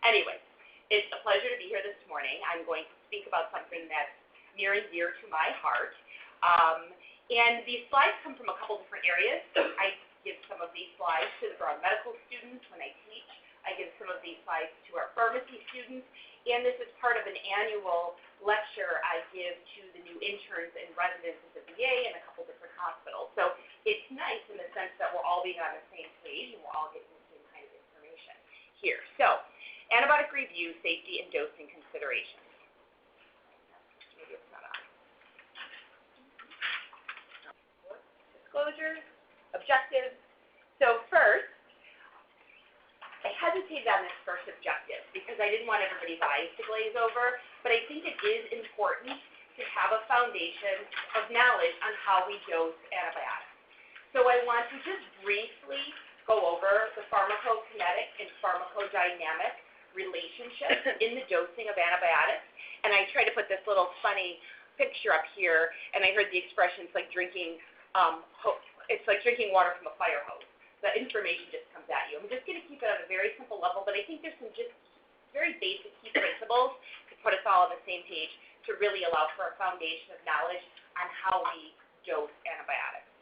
Anyway, it's a pleasure to be here this morning. I'm going to speak about something that's near and dear to my heart. And these slides come from a couple different areas. I give some of these slides to the broad medical students when I teach. I give some of these slides to our pharmacy students. And this is part of an annual lecture I give to the new interns and residents at the VA and a couple different hospitals. So it's nice in the sense that we're all being on the same page and we're all getting the same kind of information here. So, antibiotic review, safety, and dosing considerations. Maybe it's not on. Disclosures, objectives. So first, I hesitated on this first objective because I didn't want everybody's eyes to glaze over, but I think it is important to have a foundation of knowledge on how we dose antibiotics. So I want to just briefly go over the pharmacokinetic and pharmacodynamic relationship in the dosing of antibiotics. And I try to put this little funny picture up here, and I heard the expression, it's like drinking water from a fire hose. The information just comes at you. I'm just going to keep it on a very simple level, but I think there's some just very basic key principles to put us all on the same page to really allow for a foundation of knowledge on how we dose antibiotics.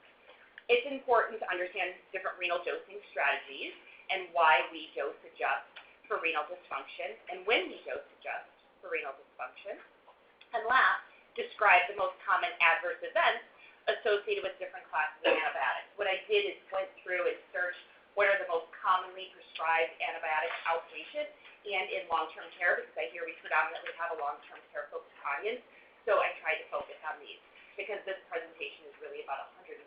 It's important to understand different renal dosing strategies and why we dose adjust for renal dysfunction and when we dose adjust for renal dysfunction. And last, describe the most common adverse events associated with different classes of antibiotics. What I did is went through and searched what are the most commonly prescribed antibiotics outpatient and in long-term care, because I hear we predominantly have a long-term care focused audience, so I tried to focus on these, because this presentation is really about 170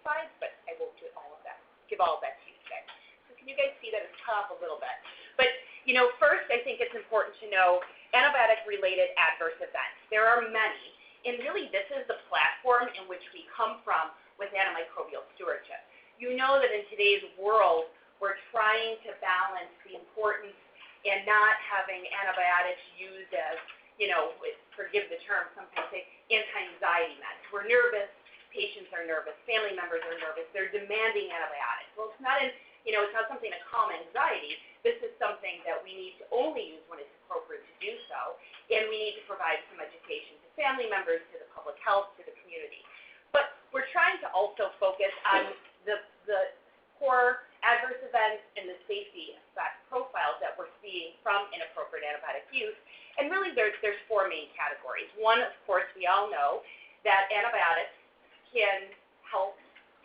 slides, but I won't do all of that, give all of that to you today. So can you guys see that it's cut off a little bit? But, you know, first I think it's important to know antibiotic-related adverse events. There are many. And really, this is the platform in which we come from with antimicrobial stewardship. You know that in today's world, we're trying to balance the importance and not having antibiotics used as, you know, forgive the term, sometimes say anti-anxiety meds. We're nervous, patients are nervous, family members are nervous, they're demanding antibiotics. Well, it's not it's not something to calm anxiety. This is something that we need to only use when it's appropriate to do so, and we need to provide some education to family members, to the public health, to the community. But we're trying to also focus on the core adverse events and the safety effect profiles that we're seeing from inappropriate antibiotic use. And really, there's four main categories. One, of course, we all know that antibiotics can help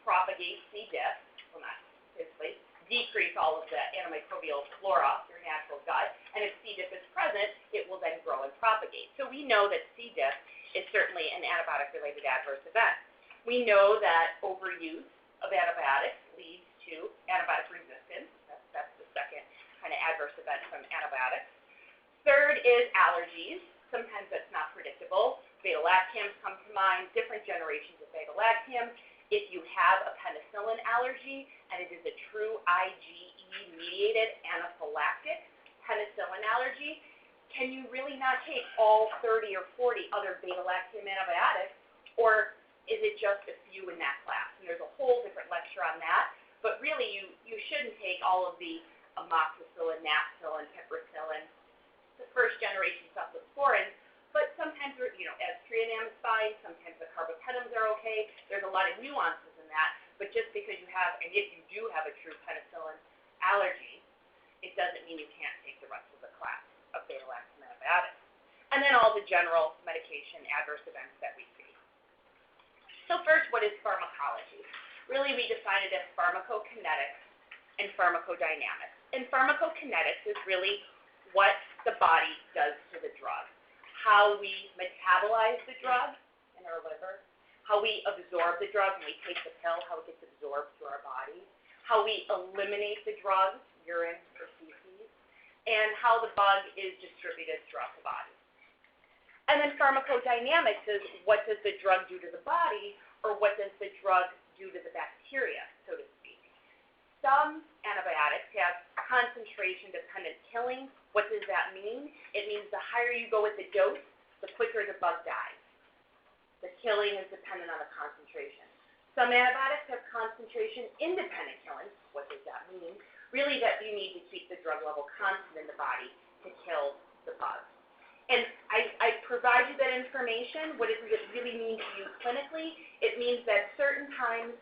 propagate C. diff, well, not physically, decrease all of the antimicrobial flora, your natural gut, and if C. diff is present, it will then grow and propagate. So we know that C. diff is certainly an antibiotic-related adverse event. We know that overuse of antibiotics leads to antibiotic resistance. That's the second kind of adverse event from antibiotics. Third is allergies. Sometimes that's not predictable. Beta-lactams come to mind, different generations of beta-lactams. If you have a penicillin allergy, and it is a true IgE-mediated anaphylactic penicillin allergy, can you really not take all 30 or 40 other beta-lactam antibiotics, or is it just a few in that class? And there's a whole different lecture on that, but really you shouldn't take all of the amoxicillin, napcillin, piperacillin, the first generation cephalosporins, but sometimes, S3 is fine, sometimes the carbapenems are okay. There's a lot of nuances in that, but just because you have, and if you do have a true penicillin allergy, it doesn't mean you can't take the rest of the class of beta-lactam antibiotics. And then all the general medication adverse events that we see. So first, what is pharmacology? Really, we define it as pharmacokinetics and pharmacodynamics. And pharmacokinetics is really what the body does to the drug. How we metabolize the drug in our liver, how we absorb the drug when we take the pill, how it gets absorbed through our body, how we eliminate the drug, urine or feces, and how the bug is distributed throughout the body. And then pharmacodynamics is what does the drug do to the body, or what does the drug do to the bacteria, so to speak. Some antibiotics have concentration-dependent killing. What does that mean? It means the higher you go with the dose, the quicker the bug dies. The killing is dependent on the concentration. Some antibiotics have concentration-independent killing. What does that mean? Really that you need to keep the drug level constant in the body provide you that information. What does it really mean to you clinically? It means that certain times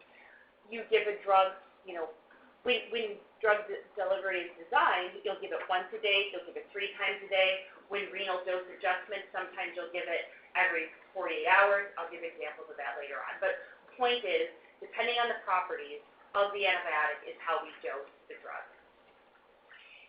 you give a drug, when drug delivery is designed, you'll give it once a day, you'll give it 3 times a day. When renal dose adjustment, sometimes you'll give it every 48 hours. I'll give examples of that later on. But the point is, depending on the properties of the antibiotic is how we dose the drug.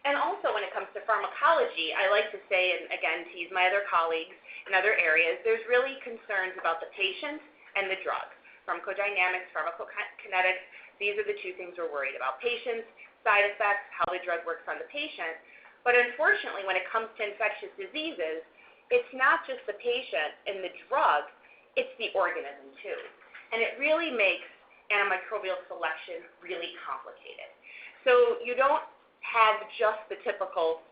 And also when it comes to pharmacology, I like to say, and again, to use my other colleagues in other areas, there's really concerns about the patient and the drug. Pharmacodynamics, pharmacokinetics, these are the 2 things we're worried about. Patients, side effects, how the drug works on the patient. But unfortunately, when it comes to infectious diseases, it's not just the patient and the drug, it's the organism too. And it really makes antimicrobial selection really complicated. So you don't have just the typical,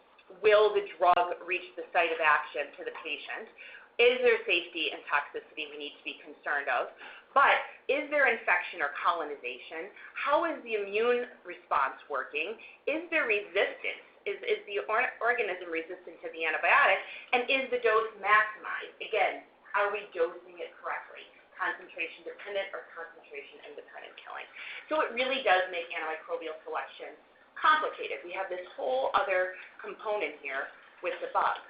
will the drug reach the site of action to the patient? Is there safety and toxicity we need to be concerned of? But is there infection or colonization? How is the immune response working? Is there resistance? Is the organism resistant to the antibiotic? And is the dose maximized? Again, are we dosing it correctly? Concentration dependent or concentration independent killing. So it really does make antimicrobial selection complicated. We have this whole other component here with the bug.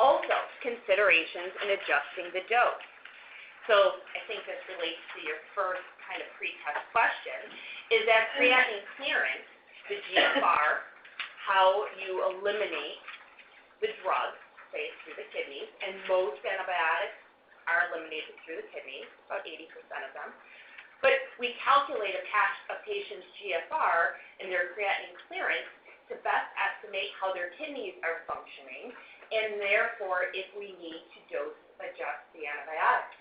Also, considerations in adjusting the dose. So I think this relates to your first kind of pre-test question, is that creatinine clearance, the GFR, how you eliminate the drug, say through the kidneys, and most antibiotics are eliminated through the kidneys, about 80% of them. But we calculate a patient's GFR and their creatinine clearance to best estimate how their kidneys are functioning, and therefore if we need to dose adjust the antibiotics.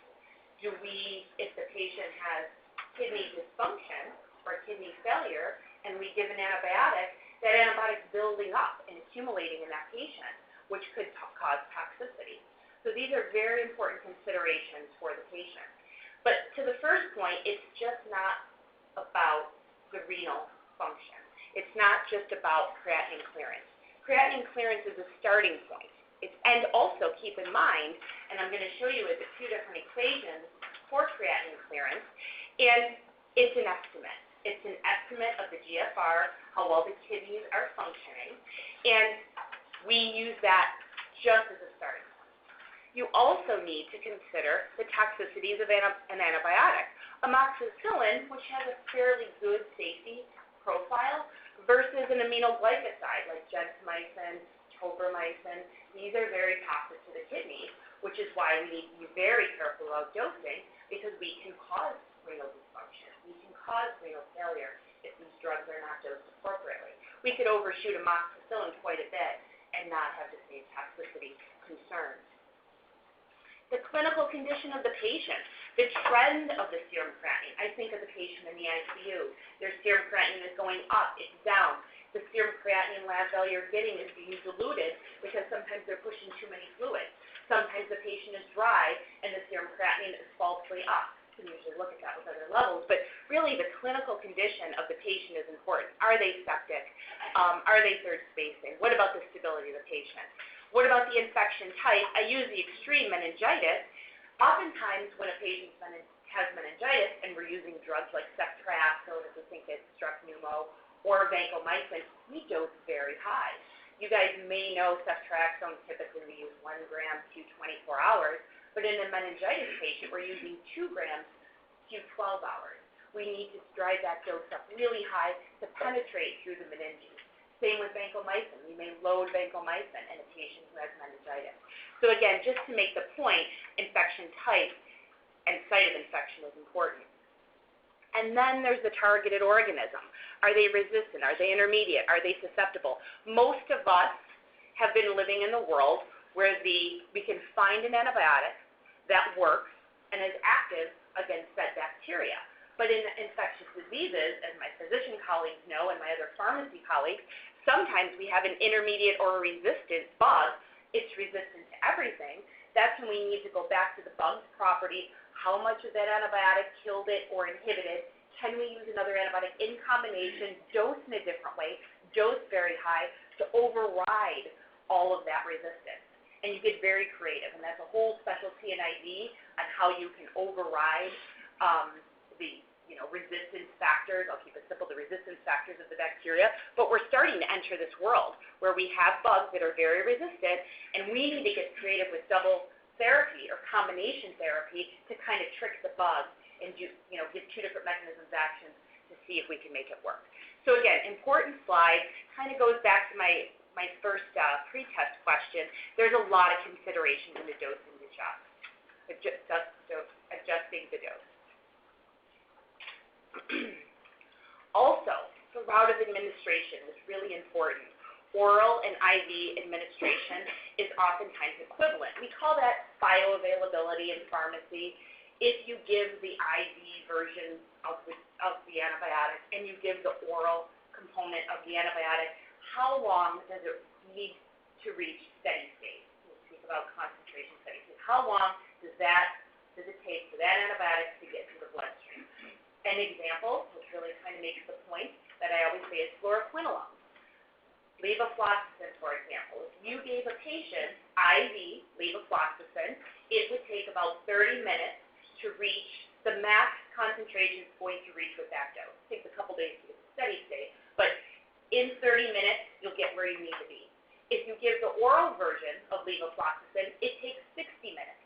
If the patient has kidney dysfunction or kidney failure, and we give an antibiotic, that antibiotic's building up and accumulating in that patient, which could cause toxicity. So these are very important considerations for the patient. But to the first point, it's just not about the renal function. It's not just about creatinine clearance. Creatinine clearance is a starting point. And also keep in mind, and I'm going to show you 2 different equations for creatinine clearance, and it's an estimate. It's an estimate of the GFR, how well the kidneys are functioning, and we use that just as a starting point. You also need to consider the toxicities of an antibiotic. Amoxicillin, which has a fairly good safety profile, versus an aminoglycoside like gentamicin, tobramycin. These are very toxic to the kidneys, which is why we need to be very careful about dosing, because we can cause renal dysfunction. We can cause renal failure if these drugs are not dosed appropriately. We could overshoot amoxicillin quite a bit and not have the same toxicity concerns. The clinical condition of the patient, the trend of the serum creatinine. I think of the patient in the ICU. Their serum creatinine is going up, it's down. The serum creatinine lab value you're getting is being diluted because sometimes they're pushing too many fluids. Sometimes the patient is dry and the serum creatinine is falsely up. You can usually look at that with other levels, but really the clinical condition of the patient is important. Are they septic? Are they third spacing? What about the stability of the patient? What about the infection type? I use the extreme meningitis. Oftentimes when a patient has meningitis and we're using drugs like ceftriaxone if we think it's strep pneumo or vancomycin, we dose very high. You guys may know ceftriaxone typically we use 1 gram Q24 hours, but in a meningitis patient we're using 2 grams Q12 hours. We need to drive that dose up really high to penetrate through the meninges. Same with vancomycin. We may load vancomycin in a patient who has meningitis. So again, just to make the point, infection type and site of infection is important. And then there's the targeted organism. Are they resistant? Are they intermediate? Are they susceptible? Most of us have been living in the world where we can find an antibiotic that works and is active against that bacteria. But in infectious diseases, as my physician colleagues know and my other pharmacy colleagues, sometimes we have an intermediate or a resistant bug. It's resistant to everything. That's when we need to go back to the bug's property. How much of that antibiotic killed it or inhibited? Can we use another antibiotic in combination, dose in a different way, dose very high to override all of that resistance? and you get very creative, and that's a whole specialty in IV on how you can override the resistance factors. I'll keep it simple, the resistance factors of the bacteria. But we're starting to enter this world where we have bugs that are very resistant, and we need to get creative with double therapy or combination therapy to kind of trick the bug and give two different mechanisms of action to see if we can make it work. So again, important slide, kind of goes back to my first pre-test question. There's a lot of considerations in the dose and adjusting the dose. Also, the route of administration is really important. Oral and IV administration is oftentimes equivalent. We call that bioavailability in pharmacy. If you give the IV version of the antibiotic and you give the oral component of the antibiotic, how long does it need to reach steady state? We'll speak about concentration steady state. How long does it take for that antibiotic to get to the bloodstream? An example, which really kind of makes the point that I always say, is fluoroquinolone. Levofloxacin, for example. If you gave a patient IV levofloxacin, it would take about 30 minutes to reach the max concentration it's going to reach with that dose. It takes a couple days to get to steady state, but in 30 minutes, you'll get where you need to be. If you give the oral version of levofloxacin, it takes 60 minutes.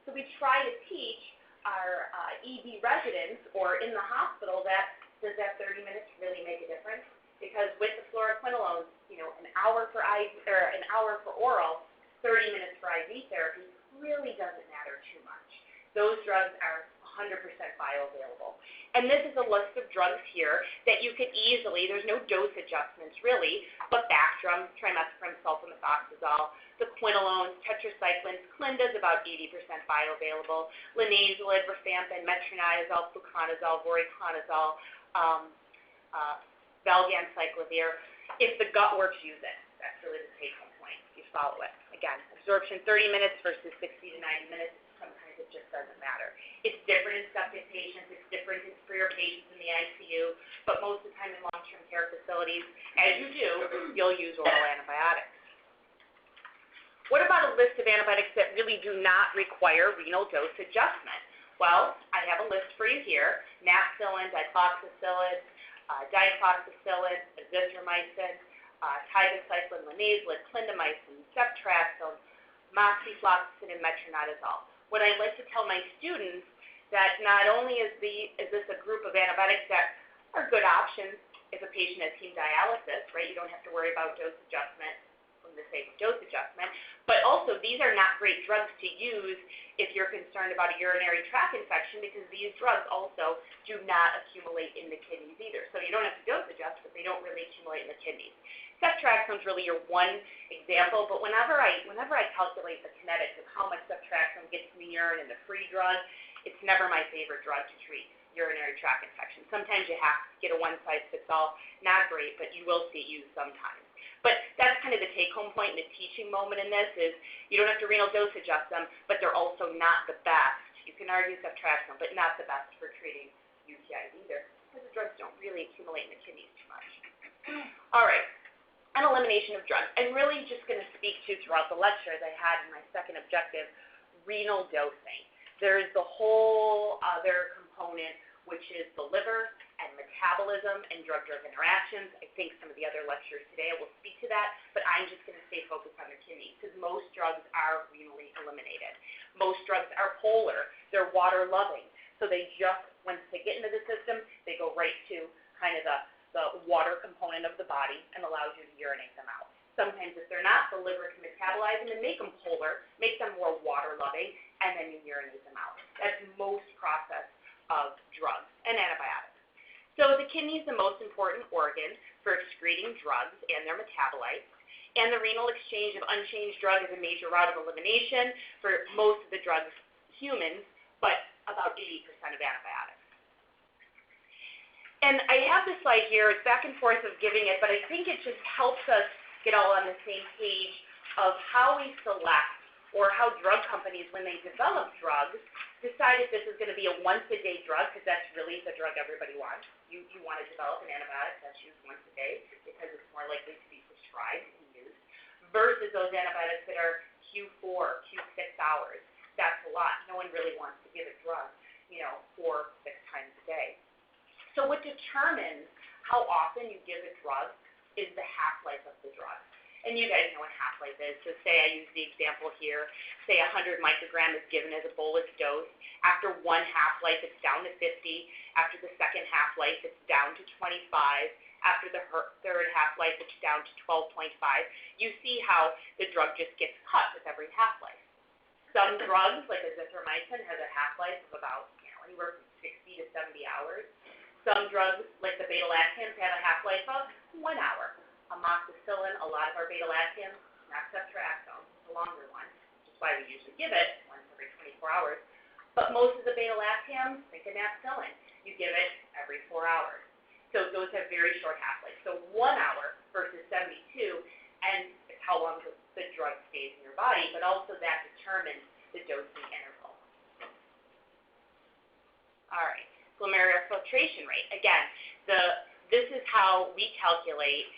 So we try to teach our ED residents or in the hospital that does that 30 minutes really make a difference? Because with the fluoroquinolones, an hour for IV or an hour for oral, 30 minutes for IV therapy really doesn't matter too much. Those drugs are 100% bioavailable. And this is a list of drugs here that you could easily, there's no dose adjustments really, but Bactrim, trimethoprim, sulfamethoxazole, the quinolones, tetracyclines, Clinda is about 80% bioavailable, linezolid, rifampin, metronidazole, fluconazole, voriconazole, valganciclovir. If the gut works, use it. That's really the take-home point. You follow it. Again, absorption 30 minutes versus 60 to 90 minutes. Sometimes it just doesn't matter. It's different in septic patients. It's different for your patients in the ICU. But most of the time in long-term care facilities, as you do, you'll use oral antibiotics. What about a list of antibiotics that really do not require renal dose adjustment? Well, I have a list for you here. Nafcillin, dicloxacillin, dicloxacillin, azithromycin, tigecycline, linezolid, clindamycin, ceftriaxone, moxifloxacin, and metronidazole. What I like to tell my students that not only is this a group of antibiotics that are good options if a patient has hemodialysis, right? You don't have to worry about dose adjustment from the sake of dose adjustment, but also these are not great drugs to use if you're concerned about a urinary tract infection because these drugs also do not accumulate in the kidneys either. So you don't have to dose adjust, but they don't really accumulate in the kidneys. Ceftriaxone is really your one example, but whenever I calculate the kinetics of how much ceftriaxone gets in the urine and the free drug, it's never my favorite drug to treat urinary tract infection. Sometimes you have to get a one-size-fits-all. Not great, but you will see it used sometimes. But that's kind of the take-home point and the teaching moment in this is you don't have to renal dose adjust them, but they're also not the best. You can argue ceftriaxone, but not the best for treating UTIs either because the drugs don't really accumulate in the kidneys too much. All right. And elimination of drugs. I'm really just going to speak to throughout the lecture, as I had in my second objective, renal dosing. There's the whole other component, which is the liver and metabolism and drug-drug interactions. I think some of the other lectures today will speak to that, but I'm just going to stay focused on the kidneys because most drugs are renally eliminated. Most drugs are polar. They're water-loving. So they just, once they get into the system, they go right to kind of the water component of the body and allows you to urinate them out. Sometimes if they're not, the liver can metabolize them and make them polar, make them more water-loving, and then you urinate them out. That's most process of drugs and antibiotics. So the kidney is the most important organ for excreting drugs and their metabolites, and the renal exchange of unchanged drug is a major route of elimination for most of the drugs, humans, but about 80% of antibiotics. And I have this slide here, it's back and forth of giving it, but I think it just helps us get all on the same page of how we select or how drug companies, when they develop drugs, decide if this is going to be a once-a-day drug, because that's really the drug everybody wants. You want to develop an antibiotic that's used once a day because it's more likely to be prescribed and used, versus those antibiotics that are Q4, Q6 hours. That's a lot. No one really wants to give a drug, 4, 6 times a day. So what determines how often you give a drug is the half-life of the drug. And you guys know what half-life is. So say I use the example here. Say 100 microgram is given as a bolus dose. After one half-life, it's down to 50. After the second half-life, it's down to 25. After the third half-life, it's down to 12.5. You see how the drug just gets cut with every half-life. Some drugs, like azithromycin, has a half-life of about anywhere from 60 to 70 hours. Some drugs, like the beta-lactams, have a half-life of 1 hour. Amoxicillin, a lot of our beta-lactams, not ceftriaxone, the longer one, which is why we usually give it once every 24 hours. But most of the beta-lactams, think of napsilin, you give it every 4 hours. So those have very short half-life. So 1 hour versus 72, and it's how long the drug stays in your body, but also that determines the dosing interval. All right, glomerular filtration rate. Again, this is how we calculate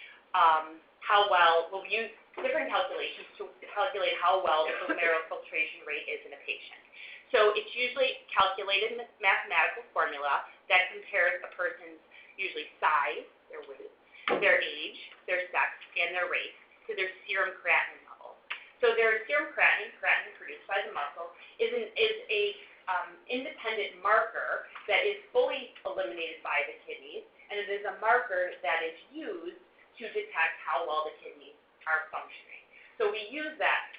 how well, we'll use different calculations to calculate how well the glomerular filtration rate is in a patient. So it's usually calculated in a mathematical formula that compares a person's usually size, their weight, their age, their sex, and their race to their serum creatinine level. So their serum creatinine produced by the muscle, is a independent marker that is fully eliminated by the kidneys, and it is a marker that is used to detect how well the kidneys are functioning. So we use that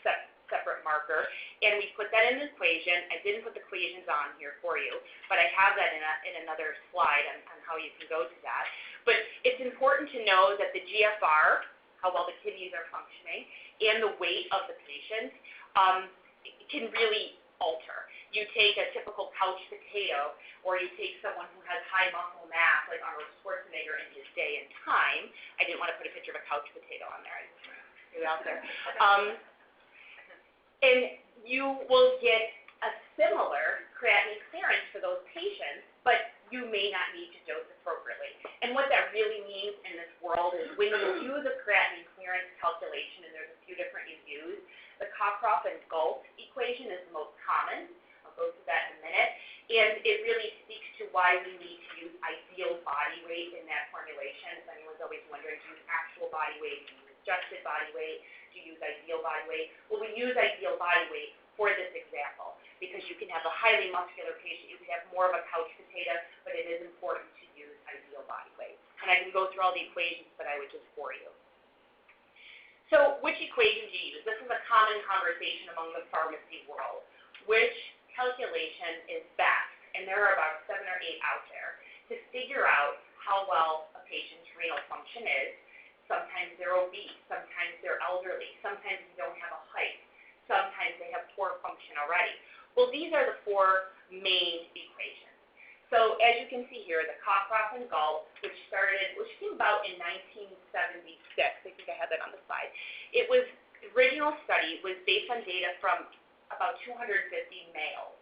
separate marker, and we put that in an equation. I didn't put the equations on here for you, but I have that in another slide on how you can go to that. But it's important to know that the GFR, how well the kidneys are functioning, and the weight of the patient can really alter. You take a typical couch potato, or you take someone who has high muscle mass, like Arnold Schwarzenegger in his day and time. I didn't want to put a picture of a couch potato on there. I just threw it out there. And you will get a similar creatinine clearance for those patients, but you may not need to dose appropriately. And what that really means in this world is when you use a creatinine clearance calculation, and there's a few different you use, the Cockcroft and Gault equation is the most common. I'll go through that in a minute. And it really speaks to why we need to use ideal body weight in that formulation. If anyone's always wondering, do you use actual body weight, do you use adjusted body weight, do you use ideal body weight? Well, we use ideal body weight for this example because you can have a highly muscular patient, you can have more of a couch potato, but it is important to use ideal body weight. And I can go through all the equations, but I would just bore you. So which equation do you use? This is a common conversation among the pharmacy world. Which calculation is best? And there are about 7 or 8 out there to figure out how well a patient's renal function is. Sometimes they're obese, sometimes they're elderly, sometimes they don't have a height, sometimes they have poor function already. Well, these are the 4 main equations. So as you can see here, the Cockcroft and Gault, which came about in 1976. I think I had that on the slide. The original study was based on data from about 250 males.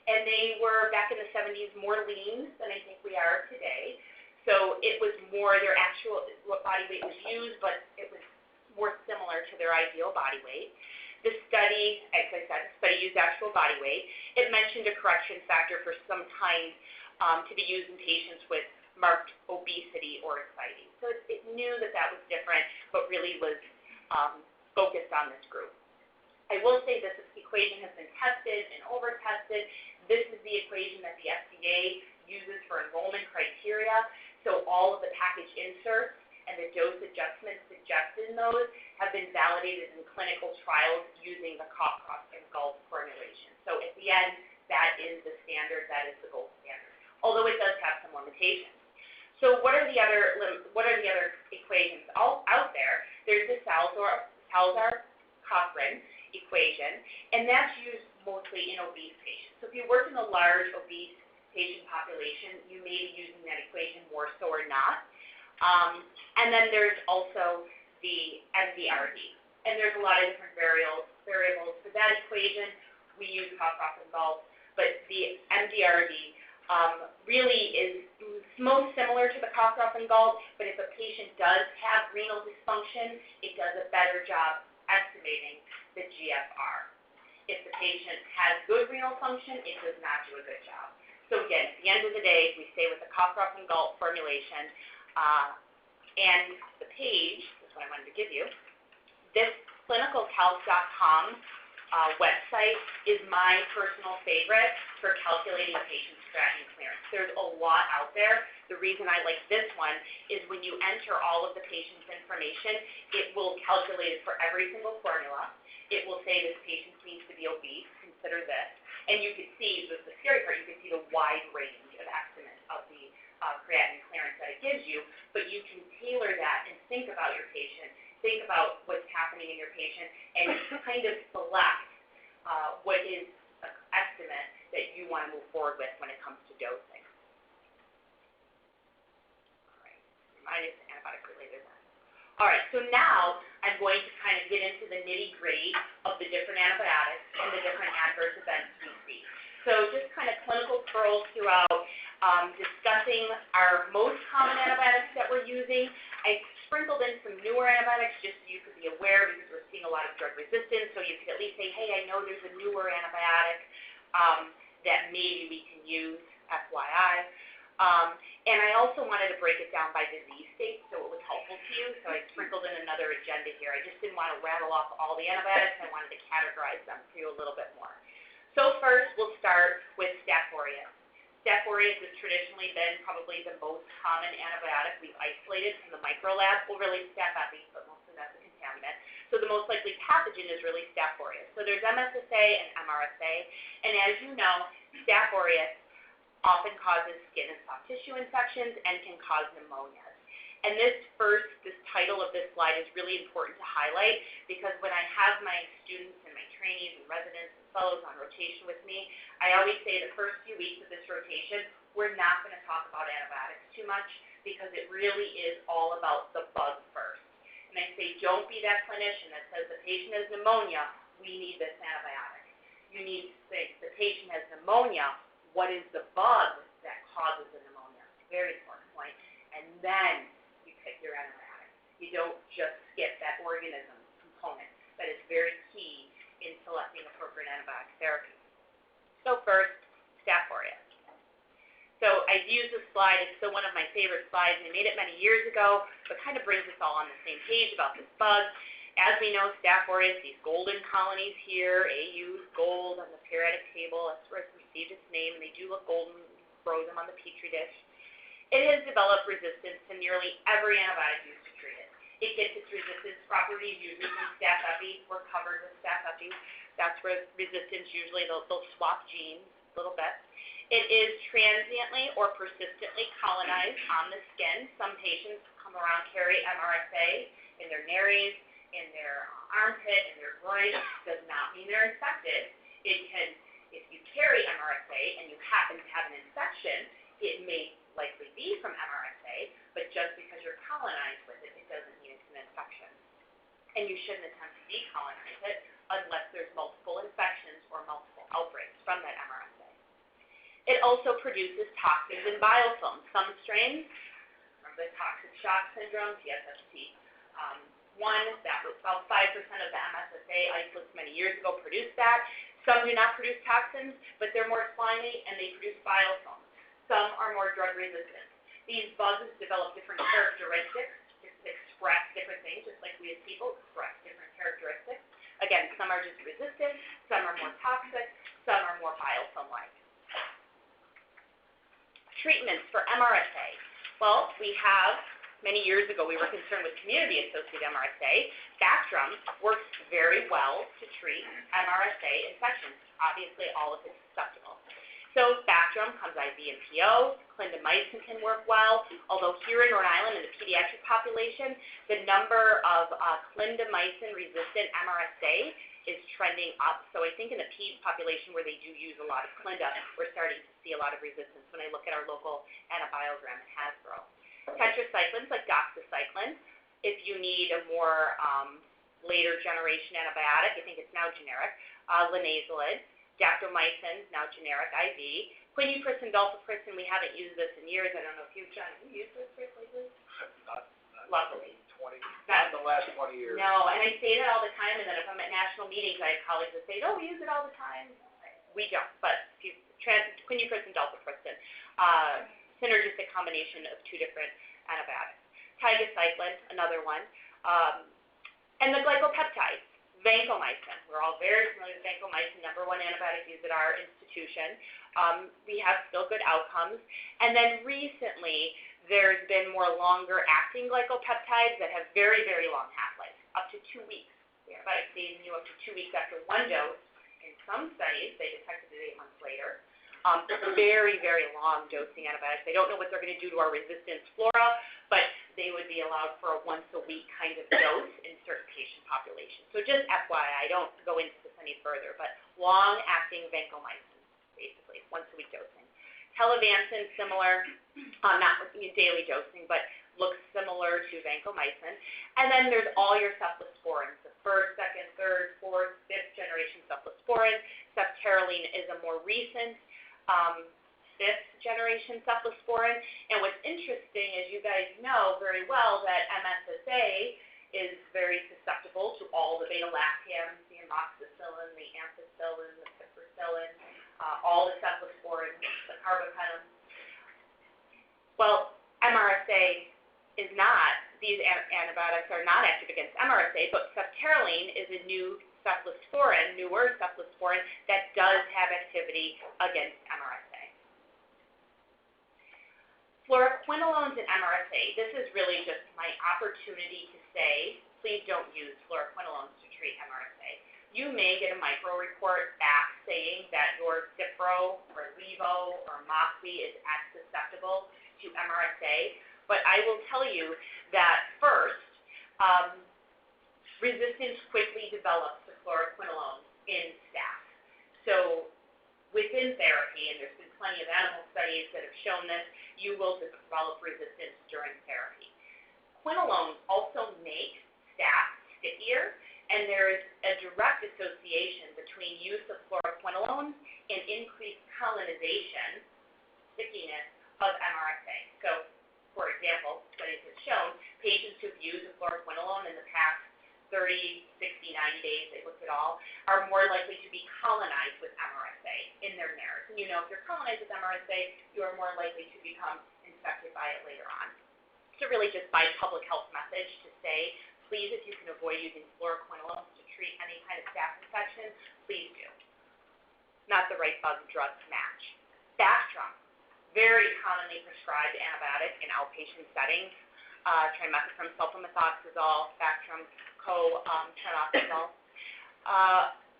And they were, back in the 70s, more lean than I think we are today. So it was more their actual, what body weight was used, but it was more similar to their ideal body weight. The study, as I said, the study used actual body weight. It mentioned a correction factor for some kind to be used in patients with marked obesity or ascites. So it knew that that was different, but really was focused on this group. I will say this equation has been tested and over-tested. This is the equation that the FDA uses for enrollment criteria. So all of the package inserts and the dose adjustments suggested in those have been validated in clinical trials using the Cockcroft and Gault formulation. So at the end, that is the standard, that is the gold standard, although it does have some limitations. So what are the other equations out there? There's the Salzar-Cochran equation, and that's used mostly in obese patients. So if you work in a large obese patient population, you may be using that equation more so or not. And then there's also the MDRD. And there's a lot of different variables for that equation. We use Cockcroft and Gault, but the MDRD really is most similar to the Cockcroft and Gault, but if a patient does have renal dysfunction, it does a better job estimating the GFR. If the patient has good renal function, it does not do a good job. So again, at the end of the day, we stay with the cough, cough, and gulp formulation. And the page, this is what I wanted to give you, this clinicalcalc.com website is my personal favorite for calculating a patient's creatinine clearance. There's a lot out there. The reason I like this one is when you enter all of the patient's information, it will calculate it for every single formula. It will say this patient seems to be obese, consider this. And you can see, the scary part, you can see the wide range of estimates of the creatinine clearance that it gives you, but you can tailor that and think about your patient, think about what's happening in your patient, and kind of select what is an estimate that you want to move forward with when it comes to dosing. All right, mine is antibiotic related. All right, so now I'm going to kind of get into the nitty-gritty of the different antibiotics and the different adverse events we see. So just kind of clinical pearls throughout, discussing our most common antibiotics that we're using. I sprinkled in some newer antibiotics just so you could be aware because we're seeing a lot of drug resistance, so you could at least say, hey, I know there's a newer antibiotic that maybe we can use, FYI. And I also wanted to break it down by disease state so it was helpful to you, so I sprinkled in another agenda here. I just didn't want to rattle off all the antibiotics. I wanted to categorize them for you a little bit more. So first, we'll start with Staph aureus. Staph aureus has traditionally been probably the most common antibiotic we've isolated from the microlab. Well, really Staph epi, but mostly that's a contaminant. So the most likely pathogen is really Staph aureus. So there's MSSA and MRSA, and as you know, Staph aureus often causes skin and soft tissue infections and can cause pneumonia. And this title of this slide is really important to highlight because when I have my students and my trainees and residents and fellows on rotation with me, I always say the first few weeks of this rotation, we're not going to talk about antibiotics too much because it really is all about the bug first. And I say, don't be that clinician that says the patient has pneumonia, we need this antibiotic. You need to say the patient has pneumonia, what is the bug that causes the pneumonia? Very important point. And then you pick your antibiotic. You don't just skip that organism component. That is very key in selecting appropriate antibiotic therapy. So first, Staph aureus. So I've used this slide. It's still one of my favorite slides. I made it many years ago, but kind of brings us all on the same page about this bug. As we know, Staph aureus, these golden colonies here, AU is gold on the periodic table. That's where it's received its name, and they do look golden. Grow them on the petri dish. It has developed resistance to nearly every antibiotic used to treat it. It gets its resistance properties usually from Staph epi. We're covered with Staph epi. That's where resistance usually, they'll swap genes a little bit. It is transiently or persistently colonized on the skin. Some patients come around carry MRSA in their nares, in their armpit, in their groin. Does not mean they're infected. It can, if you carry MRSA and you happen to have an infection, it may likely be from MRSA, but just because you're colonized with it, it doesn't mean it's an infection. And you shouldn't attempt to decolonize it unless there's multiple infections or multiple outbreaks from that MRSA. It also produces toxins and biofilms. Some strains, remember the toxic shock syndrome, TSST, that was about 5% of the MSSA isolates many years ago produced that. Some do not produce toxins, but they're more slimy and they produce biofilms. Some are more drug resistant. These bugs develop different characteristics to express different things, just like we as people express different characteristics. Again, some are just resistant, some are more toxic, some are more biofilm-like. Treatments for MRSA. Well, we have, many years ago, we were concerned with community-associated MRSA. Bactrim works very well to treat MRSA infections. Obviously, all of it's susceptible. So Bactrim comes IV and PO. Clindamycin can work well, although here in Rhode Island in the pediatric population, the number of clindamycin-resistant MRSA is trending up. So I think in the peds population where they do use a lot of Clinda, we're starting to see a lot of resistance when I look at our local antibiogram in Hasbro. Tetracyclines like doxycycline, if you need a more later generation antibiotic, I think it's now generic, linezolid, daptomycin, now generic IV, quinuprissin, dalfaprissin, we haven't used this in years. I don't know if you've done, have you used this lately? Not Luckily. not in the last 20 years. No, and I say that all the time, and then if I'm at national meetings, I have colleagues that say, oh, we use it all the time. We don't, but if you quinupristin, dalbapristin, synergistic combination of two different antibiotics. Tigecycline, another one. And the glycopeptides, vancomycin. We're all very familiar with vancomycin, #1 antibiotic used at our institution. We have still good outcomes. And then recently, there's been more longer-acting glycopeptides that have very, very long half-life, up to 2 weeks. The antibiotic stays in you up to 2 weeks after one dose. In some studies, they detected it 8 months later. Very, very long dosing antibiotics. They don't know what they're going to do to our resistance flora, but they would be allowed for a once-a-week kind of dose in certain patient populations. So just FYI, I don't go into this any further, but long-acting vancomycin, basically, once-a-week dosing. Telavancin, similar, not daily dosing, but looks similar to vancomycin. And then there's all your cephalosporins, the first, second, third, fourth, fifth generation cephalosporin. Ceftaroline is a more recent fifth generation cephalosporin. And what's interesting, as you guys know very well, that MSSA is very susceptible to all the beta-lactams, the amoxicillin, the ampicillin, the piperacillin, all the cephalosporins, the carbapenem. Well, MRSA is not, these antibiotics are not active against MRSA, but ceftaroline is a new cephalosporin, newer cephalosporin, that does have activity against MRSA. Fluoroquinolones and MRSA, this is really just my opportunity to say, please don't use fluoroquinolones to treat MRSA. You may get a micro report back saying that your Cipro or Levo or Moxie is susceptible to MRSA, but I will tell you that first, resistance quickly develops to fluoroquinolones in staph. So within therapy, and there's been plenty of animal studies that have shown this, you will develop resistance during therapy. Quinolones also make staph stickier, and there is a direct association between use of fluoroquinolones and increased colonization, stickiness, of MRSA. So, for example, studies have shown patients who've used a fluoroquinolone in the past 30, 60, 90 days, they looked at all, are more likely to be colonized with MRSA in their nerves. And you know, if you're colonized with MRSA, you are more likely to become infected by it later on. So really just by public health message to say, please, if you can avoid using fluoroquinolones to treat any kind of staph infection, please do. Not the right bug-drug match. Bactrim, very commonly prescribed antibiotic in outpatient settings. Trimethoprim, sulfamethoxazole, Bactrim, co-tenofovir.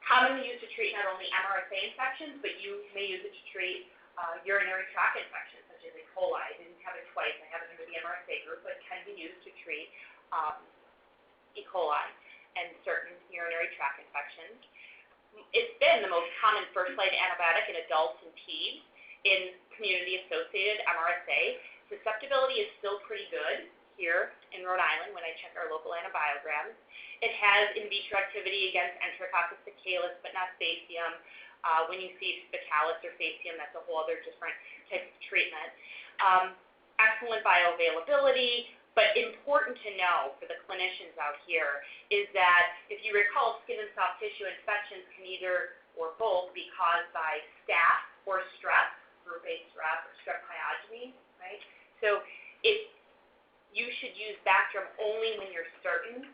Commonly used to treat not only MRSA infections, but you may use it to treat urinary tract infections, such as E. coli. I didn't have it twice. I have it under the MRSA group, but it can be used to treat E. coli and certain urinary tract infections. It's been the most common first-line antibiotic in adults and peds in community-associated MRSA. Susceptibility is still pretty good here in Rhode Island when I check our local antibiograms. It has in vitro activity against Enterococcus faecalis, but not Faecium. When you see faecalis or Faecium, that's a whole other different type of treatment. Excellent bioavailability, but important to know for the clinicians out here is that if you recall, skin and soft tissue infections can either or both be caused by staph or strep, group A strep or strep pyogenes, right? So you should use Bactrim only when you're certain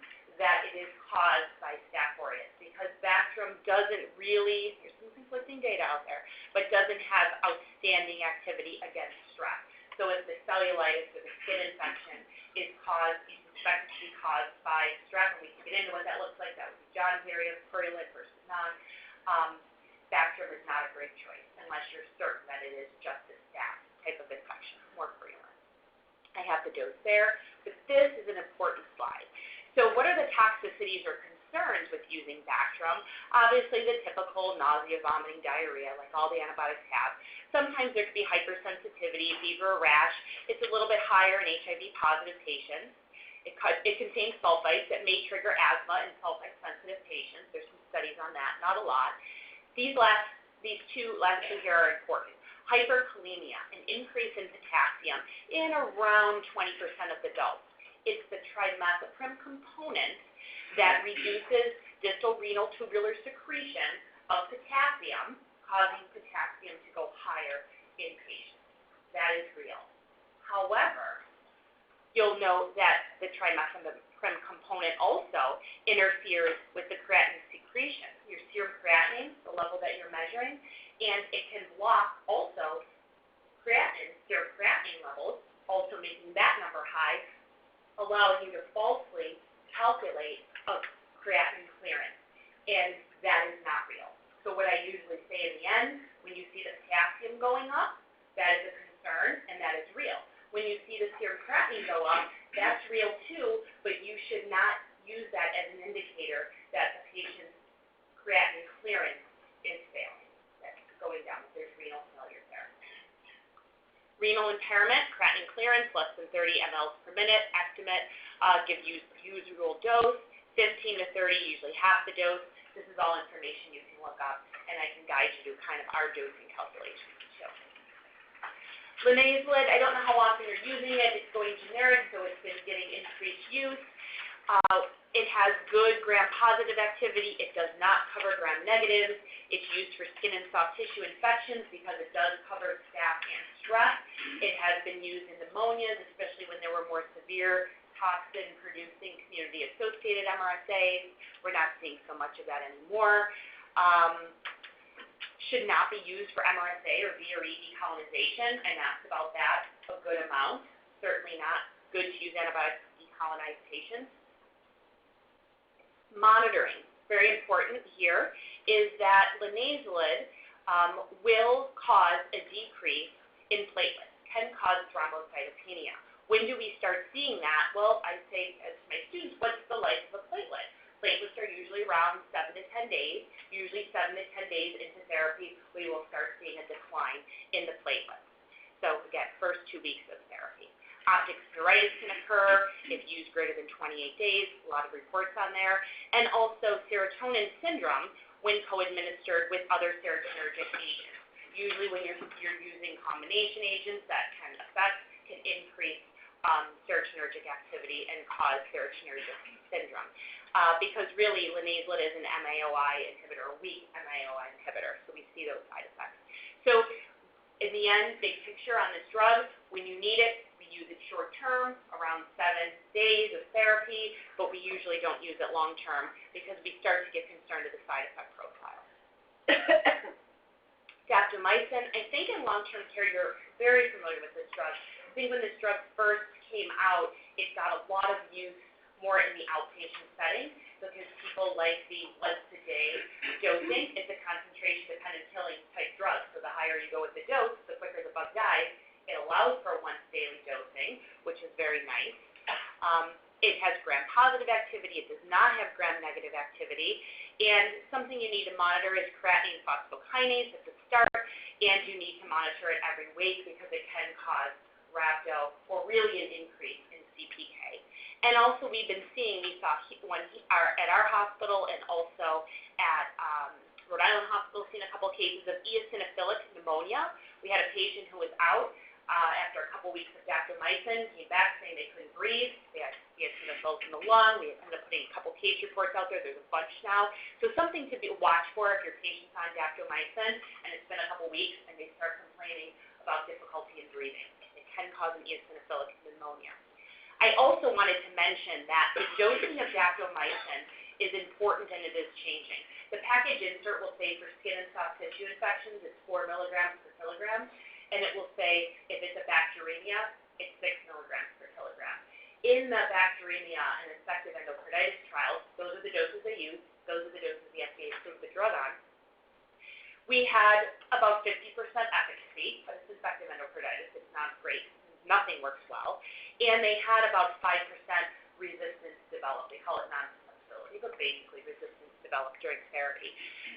that it is caused by Staph aureus, because Bactrim doesn't really, there's some conflicting data out there, but doesn't have outstanding activity against strep. So if the cellulitis or the skin infection is caused, you suspect it to be caused by strep, and we can get into what that looks like. That would be John's area, purulent versus non. Bactrim is not a great choice unless you're certain that it is just a staph type of infection, more purulent. I have the dose there, but this is an important slide. So what are the toxicities or concerns with using Bactrim? Obviously the typical nausea, vomiting, diarrhea, like all the antibiotics have. Sometimes there could be hypersensitivity, fever, or rash. It's a little bit higher in HIV-positive patients. It contains sulfites that may trigger asthma in sulfite-sensitive patients. There's some studies on that, not a lot. These two last two here are important. Hyperkalemia, an increase in potassium in around 20% of adults. it's the trimethoprim component that reduces distal renal tubular secretion of potassium, causing potassium to go higher in patients. That is real. However, you'll note that the trimethoprim component also interferes with the creatinine secretion, your serum creatinine, the level that you're measuring, and it can block also creatinine, serum creatinine levels, also making that number high, allowing you to falsely calculate a creatinine clearance, and that is not real. So what I usually say in the end, when you see the potassium going up, that is a concern, and that is real. When you see the serum creatinine go up, that's real too, but you should not use that as an indicator that the patient's creatinine clearance is failing, that's going down, there's renal failure there. Renal impairment, creatinine clearance, less than 30 mLs per minute, estimate, give usual dose, 15 to 30, usually half the dose. This is all information you can look up, and I can guide you to kind of our dosing calculations too. Linezolid, I don't know how often you're using it. It's going generic, so it's been getting increased use. It has good gram-positive activity. It does not cover gram-negatives. It's used for skin and soft tissue infections because it does cover staph and strep. It has been used in pneumonias, especially when there were more severe toxin-producing community-associated MRSAs. We're not seeing so much of that anymore. Should not be used for MRSA or VRE decolonization. I asked about that a good amount. Certainly not good to use antibiotics to decolonize patients. Monitoring, very important here, is that linezolid will cause a decrease in platelets, can cause thrombocytopenia. When do we start seeing that? Well, I say to my students, what's the life of a platelet? Platelets are usually around 7 to 10 days. Usually 7 to 10 days into therapy, we will start seeing a decline in the platelets. So again, first 2 weeks of therapy. Optic neuritis can occur if used greater than 28 days, a lot of reports on there. And also serotonin syndrome when co-administered with other serotonergic agents. Usually when you're using combination agents that can increase serotonergic activity and cause serotonergic syndrome. Because really, linezolid is an MAOI inhibitor, a weak MAOI inhibitor, so we see those side effects. So in the end, big picture on this drug, when you need it, we use it short term, around 7 days of therapy, but we usually don't use it long term because we start to get concerned with the side effect profile. Daptomycin, I think in long-term care, you're very familiar with this drug. I think when this drug first came out, it got a lot of use more in the outpatient setting because people like the once-a-day dosing. It's a concentration-dependent killing type drug, so the higher you go with the dose, the quicker the bug dies. It allows for once-daily dosing, which is very nice. It has gram-positive activity. It does not have gram-negative activity. And something you need to monitor is creatinine phosphokinase at the start, and you need to monitor it every week because it can cause rhabdo or really an increase in CPK. And also we've been seeing, we saw one at our hospital and also at Rhode Island Hospital, seen a couple cases of eosinophilic pneumonia. We had a patient who was out after a couple weeks of daptomycin, came back saying they couldn't breathe. They had eosinophils in the lung. We ended up putting a couple case reports out there. There's a bunch now. So something to watch for if your patient's on daptomycin and it's been a couple weeks and they start complaining about difficulty in breathing. It can cause an eosinophilic pneumonia. I also wanted to mention that the dosing of daptomycin is important and it is changing. The package insert will say for skin and soft tissue infections, it's 4 milligrams per kilogram, and it will say if it's a bacteremia, it's 6 milligrams per kilogram. In the bacteremia and infective endocarditis trials, those are the doses they use, those are the doses the FDA approved the drug on. We had about 50% efficacy, but it's infective endocarditis, it's not great, nothing works well, and they had about 5% resistance developed. They call it non-susceptibility, but basically resistance developed during therapy.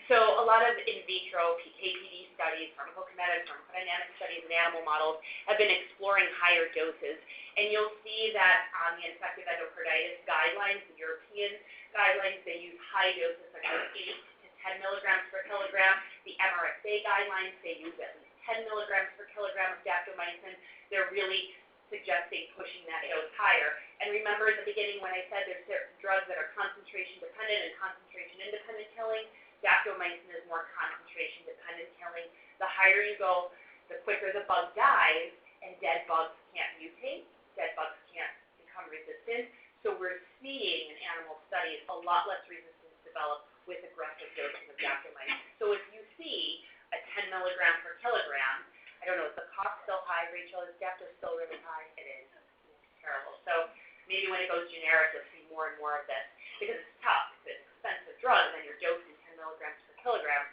So a lot of in vitro PK/PD studies, pharmacokinetic, pharmacodynamic studies in animal models have been exploring higher doses, and you'll see that on the infective endocarditis guidelines, the European guidelines, they use high doses like 8 to 10 milligrams per kilogram. The MRSA guidelines, they use at least 10 milligrams per kilogram of daptomycin. They're really suggesting pushing that dose higher. And remember at the beginning when I said there's certain drugs that are concentration dependent and concentration independent killing, daptomycin is more concentration dependent killing. The higher you go, the quicker the bug dies, and dead bugs can't mutate, dead bugs can't become resistant. So we're seeing in animal studies a lot less resistance develop with aggressive dosing of daptomycin. So if you see a 10 milligram per kilogram, I don't know, is the cost still high, Rachel? Is dapto still really high? It is. It's terrible. So maybe when it goes generic, you'll see more and more of this because it's tough. It's an expensive drug, and then you're dosing 10 milligrams per kilogram.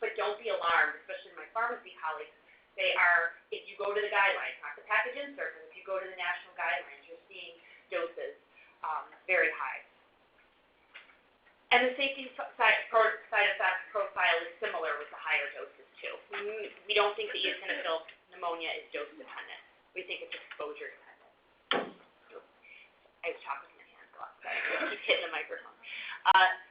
But don't be alarmed, especially my pharmacy colleagues. They are, if you go to the guidelines, not the package insert, but if you go to the national guidelines, you're seeing doses very high. And the safety side effect profile is similar with the higher doses too. We don't think the eosinophil pneumonia is dose dependent. We think it's exposure dependent. I was talking with my hands a lot, so I keep hitting the microphone.